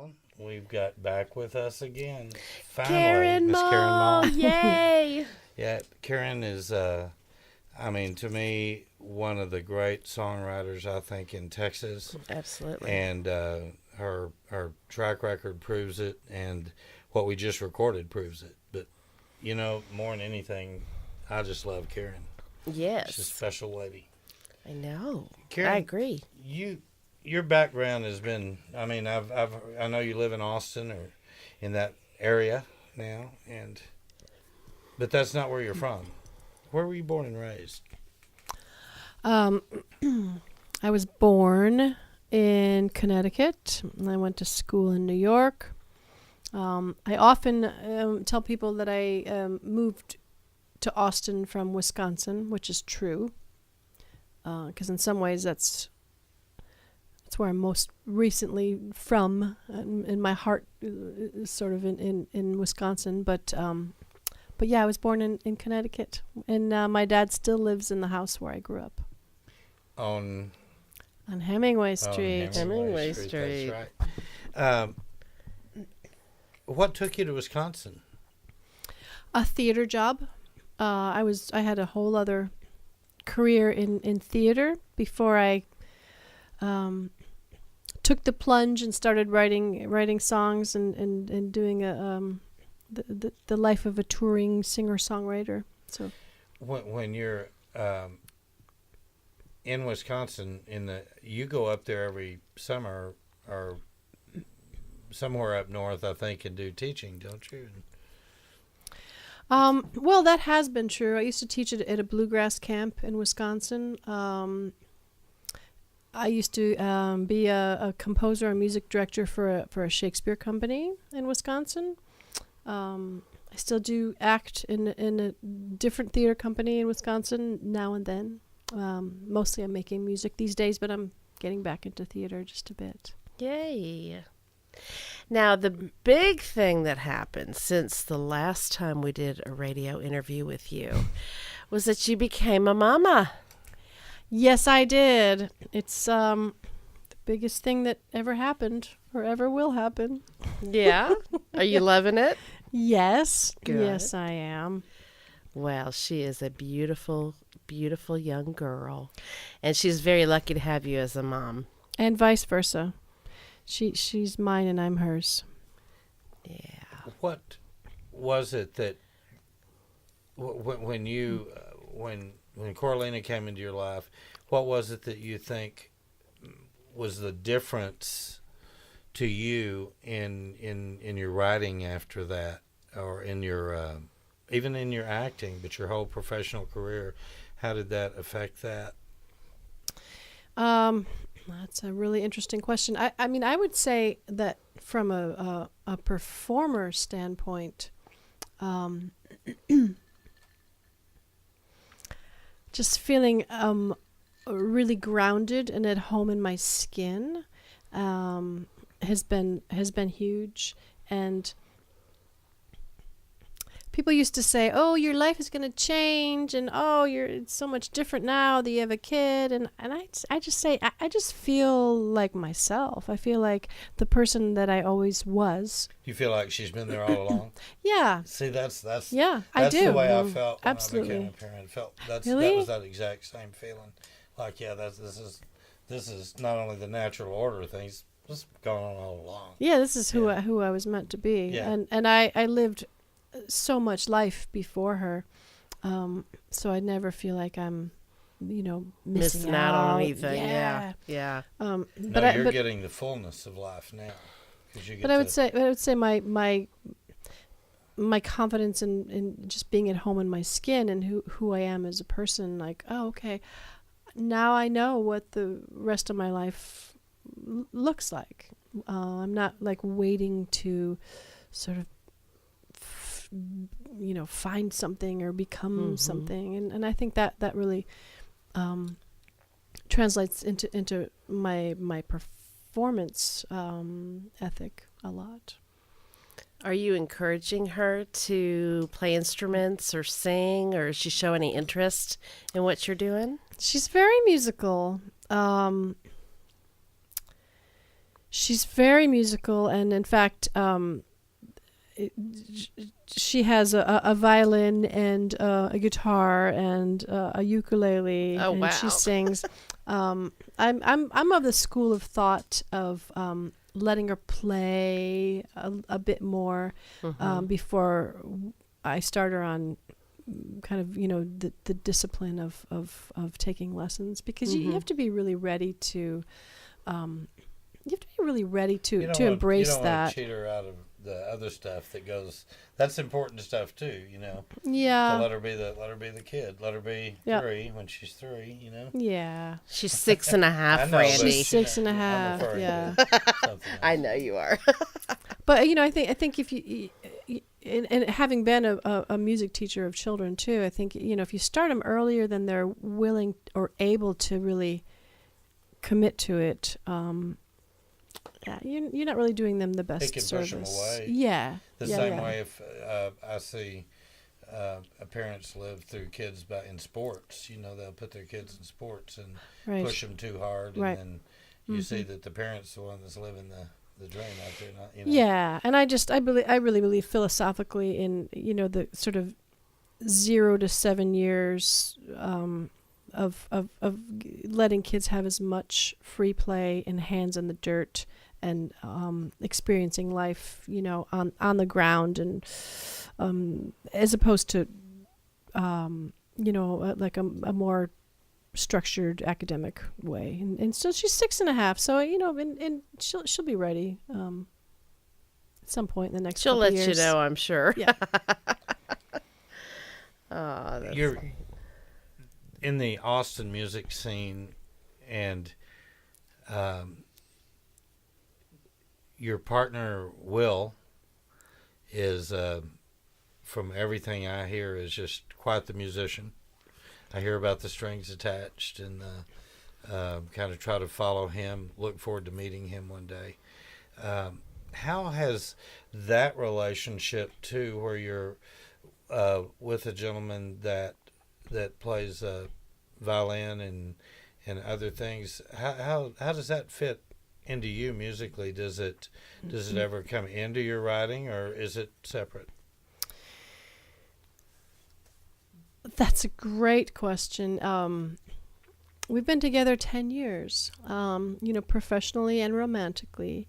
Alan. We've got back with us again. Finally, Karen Miss Karen Mall, Mall. yay! Yeah, Karen is, to me, one of the great songwriters, I think, in Texas. Absolutely. And her track record proves it, and what we just recorded proves it. But, more than anything, I just love Karen. Yes. She's a special lady. I know. Karen, I agree. Your background has been. I know you live in Austin or in that area now, but that's not where you're from. Where were you born and raised? I was born in Connecticut, and I went to school in New York. I often tell people that I moved to Austin from Wisconsin, which is true, because in some ways that's where I'm most recently from, and my heart is sort of in Wisconsin. But yeah, I was born in Connecticut, and my dad still lives in the house where I grew up. On Hemingway Street. Hemingway Street. That's right. What took you to Wisconsin? A theater job. I had a whole other career in theater before I took the plunge and started writing songs and doing the life of a touring singer-songwriter. So when you're in Wisconsin, you go up there every summer or somewhere up north, I think, and do teaching, don't you? Well, that has been true. I used to teach at a bluegrass camp in Wisconsin. I used to be a composer and music director for a Shakespeare company in Wisconsin. I still do act in a different theater company in Wisconsin now and then. Mostly I'm making music these days, but I'm getting back into theater just a bit. Yay. Now, the big thing that happened since the last time we did a radio interview with you was that you became a mama. Yes, I did. It's the biggest thing that ever happened or ever will happen. Yeah? Are you loving it? Yes. Good. Yes, I am. Well, she is a beautiful, beautiful young girl. And she's very lucky to have you as a mom. And vice versa. She's mine and I'm hers. Yeah. What was it that when Coralina came into your life, what was it that you think was the difference to you in your writing after that, or in your even in your acting, but your whole professional career? How did that affect that? That's a really interesting question. I would say that from a performer standpoint, just feeling really grounded and at home in my skin has been huge. And people used to say, "Oh, your life is going to change," and it's so much different now that you have a kid. And I just say, I just feel like myself. I feel like the person that I always was. You feel like she's been there all along? Yeah. See, that's yeah, I do. the way I felt when Absolutely. I became a parent. Really? That was that exact same feeling. Like, yeah, this is not only the natural order of things. This is going on all along. Yeah, this is who I was meant to be. Yeah. And I lived so much life before her, so I never feel like I'm, missing out on anything. Yeah. But You're getting the fullness of life now. But I would say my confidence in just being at home in my skin and who I am as a person. Like, oh, okay, now I know what the rest of my life looks like. I'm not like waiting to sort of find something or become something, and I think that really translates into my performance ethic a lot. Are you encouraging her to play instruments or sing, or does she show any interest in what you're doing? She's very musical. she's very musical, and in fact, she has a violin and a guitar and a ukulele, Oh, and wow. she sings. I'm of the school of thought of letting her play a bit more before I start her on kind of the discipline of taking lessons, because you have to be really ready to embrace you don't that. want to cheat her out of the other stuff that goes. That's important stuff too, Yeah. To let her be the kid. Let her be 3 when she's 3. Yeah. She's 6.5, I know, Randy. She's 6.5. I'm referring Yeah. to something else. I know you are. But I think if you and having been a music teacher of children too, I think if you start them earlier than they're willing or able to really commit to it, you're not really doing them the best It can service. push them away. Yeah. The same way if I see parents live through kids in sports, they'll put their kids in sports and Right. push them too hard, Right. and then you see that the parent's the one that's living the dream out there. Not, Yeah, and I really believe philosophically in the sort of 0 to 7 years of letting kids have as much free play and hands in the dirt and experiencing life on the ground, and as opposed to like a more structured academic way, and so she's 6.5, so and she'll be ready at some point in the next She'll couple let years. you know, I'm sure. Yeah. Oh, that's You're in the Austin music scene, and your partner Will is, from everything I hear, is just quite the musician. I hear about the strings attached, and kind of try to follow him. Look forward to meeting him one day. How has that relationship too, where you're with a gentleman that plays violin and other things, how does that fit into you musically? Does it ever come into your writing, or is it separate? That's a great question. We've been together 10 years, professionally and romantically,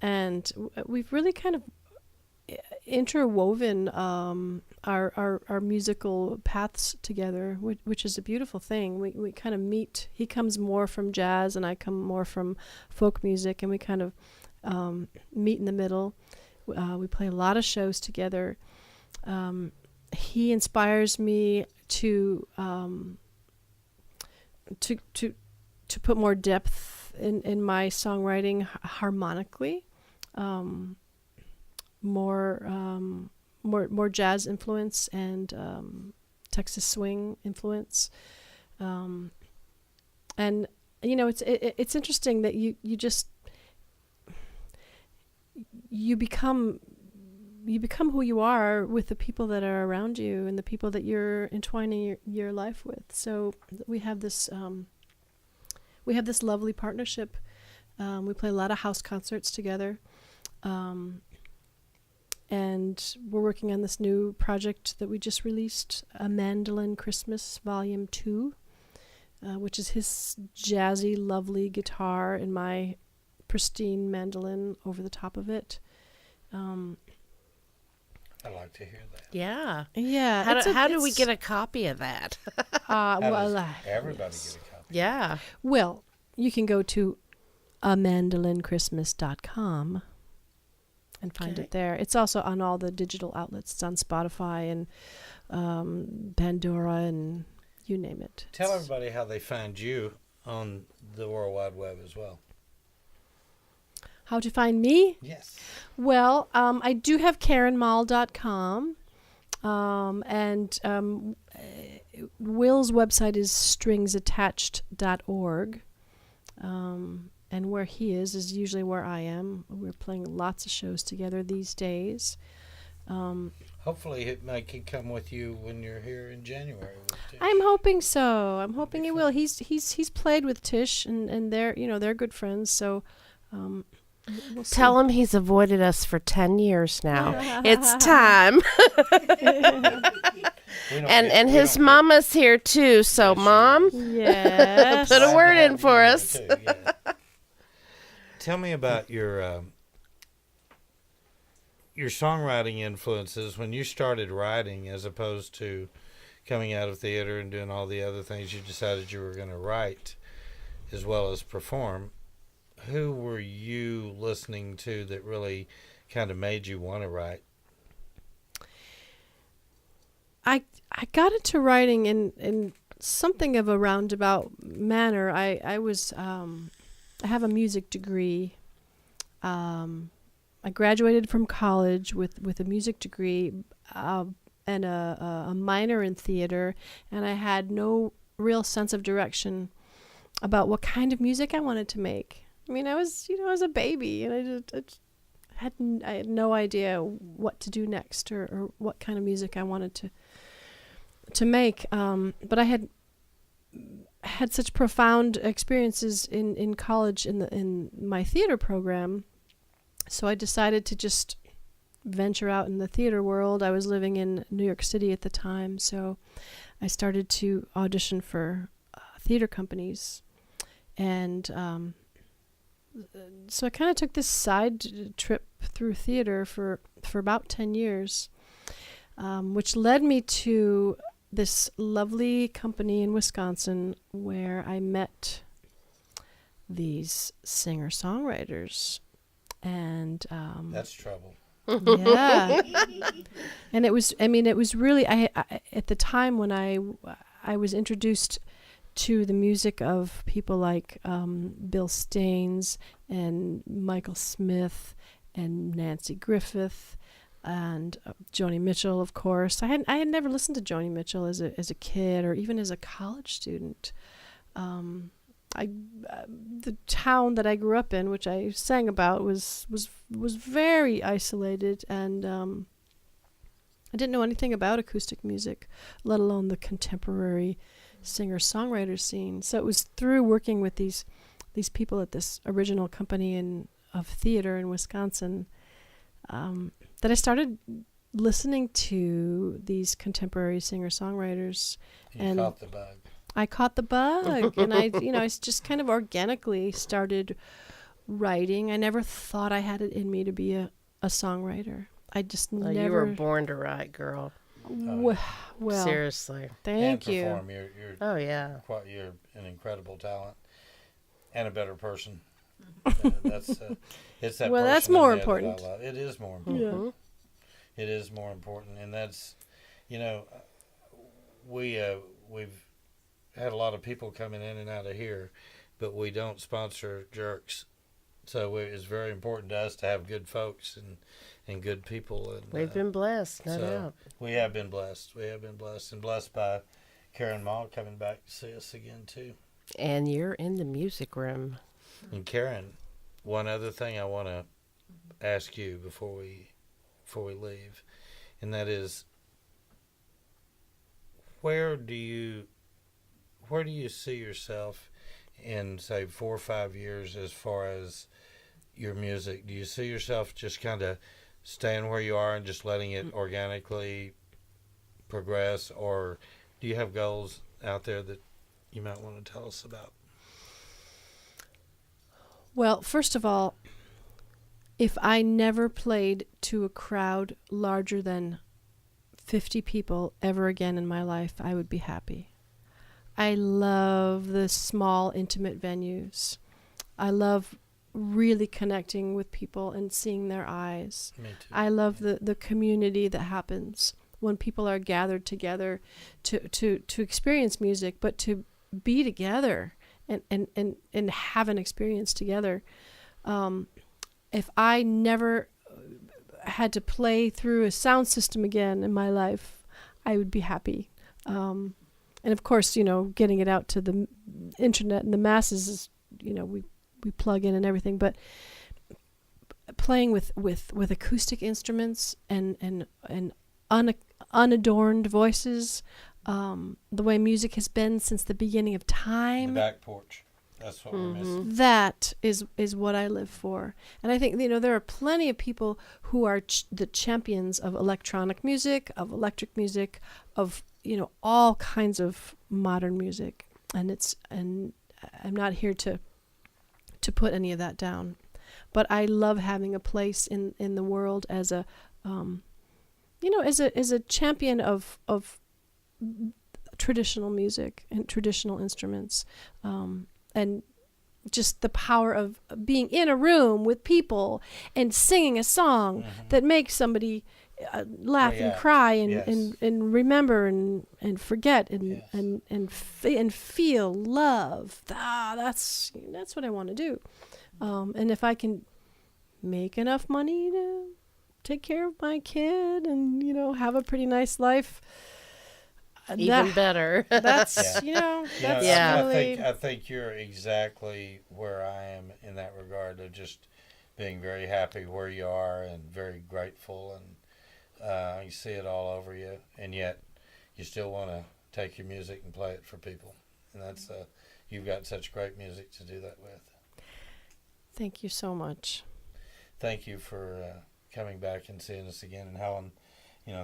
and we've really kind of interwoven our musical paths together, which is a beautiful thing. We kind of meet. He comes more from jazz, and I come more from folk music, and we kind of meet in the middle. We play a lot of shows together. He inspires me to put more depth in my songwriting harmonically, more jazz influence and Texas swing influence, and it's interesting that you become who you are with the people that are around you and the people that you're entwining your life with. So we have this lovely partnership. We play a lot of house concerts together, and we're working on this new project that we just released, A Mandolin Christmas Volume 2, which is his jazzy, lovely guitar and my pristine mandolin over the top of it. I like to hear that. Yeah. Yeah. How do we get a copy of that? How does everybody get a copy? Yeah. Well, you can go to amandolinchristmas.com and find it there. It's also on all the digital outlets. It's on Spotify and Pandora and you name it. Tell everybody how they find you on the World Wide Web as well. How to find me? Yes. Well, I do have KarenMall.com, and Will's website is stringsattached.org, and where he is usually where I am. We're playing lots of shows together these days. Hopefully Mike can come with you when you're here in January. With Tish. I'm hoping so. I'm hoping he will. He's played with Tish, and they're they're good friends. So we'll see. Tell him he's avoided us for 10 years now. It's time. And his mama's here too. So, Yes, she Mom, is. Yes. put a word in for us. Too, yeah. Tell me about your songwriting influences when you started writing, as opposed to coming out of theater and doing all the other things you decided you were going to write as well as perform. Who were you listening to that really kind of made you want to write? I got into writing in something of a roundabout manner. I have a music degree. I graduated from college with a music degree and a minor in theater, and I had no real sense of direction about what kind of music I wanted to make. I mean, I was a baby, and I had no idea what to do next or what kind of music I wanted to make. But I had such profound experiences in college in my theater program, so I decided to just venture out in the theater world. I was living in New York City at the time, so I started to audition for theater companies, and so I kind of took this side trip through theater for about 10 years, which led me to this lovely company in Wisconsin where I met these singer-songwriters. And That's trouble. yeah. And it was really, I at the time when I was introduced to the music of people like Bill Staines and Michael Smith and Nancy Griffith and Joni Mitchell, of course. I had never listened to Joni Mitchell as a kid or even as a college student. The town that I grew up in, which I sang about, was very isolated, and I didn't know anything about acoustic music, let alone the contemporary singer-songwriter scene. So it was through working with these people at this original company of theater in Wisconsin that I started listening to these contemporary singer-songwriters. You caught the bug. I caught the bug, and I just kind of organically started writing. I never thought I had it in me to be a songwriter. I just never. You were born to write, girl. Well, Seriously. Thank and you. Perform. Oh, yeah. You're an incredible talent and a better person. It's that. Well, person that's in more there that I important. love. It is more important. Yeah. It is more important, and that's, we've had a lot of people coming in and out of here, but we don't sponsor jerks. So it's very important to us to have good folks and good people. And We've been blessed, no so doubt. we have been blessed. We have been blessed, and blessed by Karen Maul coming back to see us again too. And you're in the music room. And Karen, one other thing I want to ask you before we leave, and that is, where do you see yourself in, say, 4 or 5 years as far as your music? Do you see yourself just kind of staying where you are and just letting it organically progress, or do you have goals out there that you might want to tell us about? Well, first of all, if I never played to a crowd larger than 50 people ever again in my life, I would be happy. I love the small, intimate venues. I love really connecting with people and seeing their eyes. Me too. I love the community that happens when people are gathered together to experience music, but to be together and have an experience together. If I never had to play through a sound system again in my life, I would be happy. And of course, getting it out to the internet and the masses is, we plug in and everything, but playing with acoustic instruments and unadorned voices, the way music has been since the beginning of time. The back porch. That's what we're missing. That is what I live for. And I think, there are plenty of people who are the champions of electronic music, of electric music, of, all kinds of modern music. And I'm not here to put any of that down. But I love having a place in the world as a, as a champion of traditional music and traditional instruments, and just the power of being in a room with people and singing a song that makes somebody laugh and cry and remember and forget and feel love. That's what I want to do. And if I can make enough money to take care of my kid and, have a pretty nice life, even better. That's, that's really... I think you're exactly where I am in that regard of just being very happy where you are and very grateful, and you see it all over you, and yet you still want to take your music and play it for people. And that's you've got such great music to do that with. Thank you so much. Thank you for coming back and seeing us again. And Helen,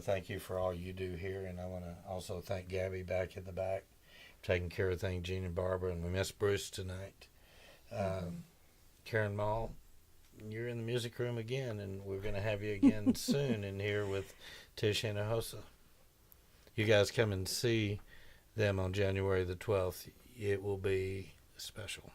thank you for all you do here. And I want to also thank Gabby back in the back for taking care of things, Gene and Barbara. And we miss Bruce tonight. Karen Mall, you're in the music room again, and we're going to have you again soon in here with Tish Hinojosa. You guys come and see them on January the 12th. It will be special.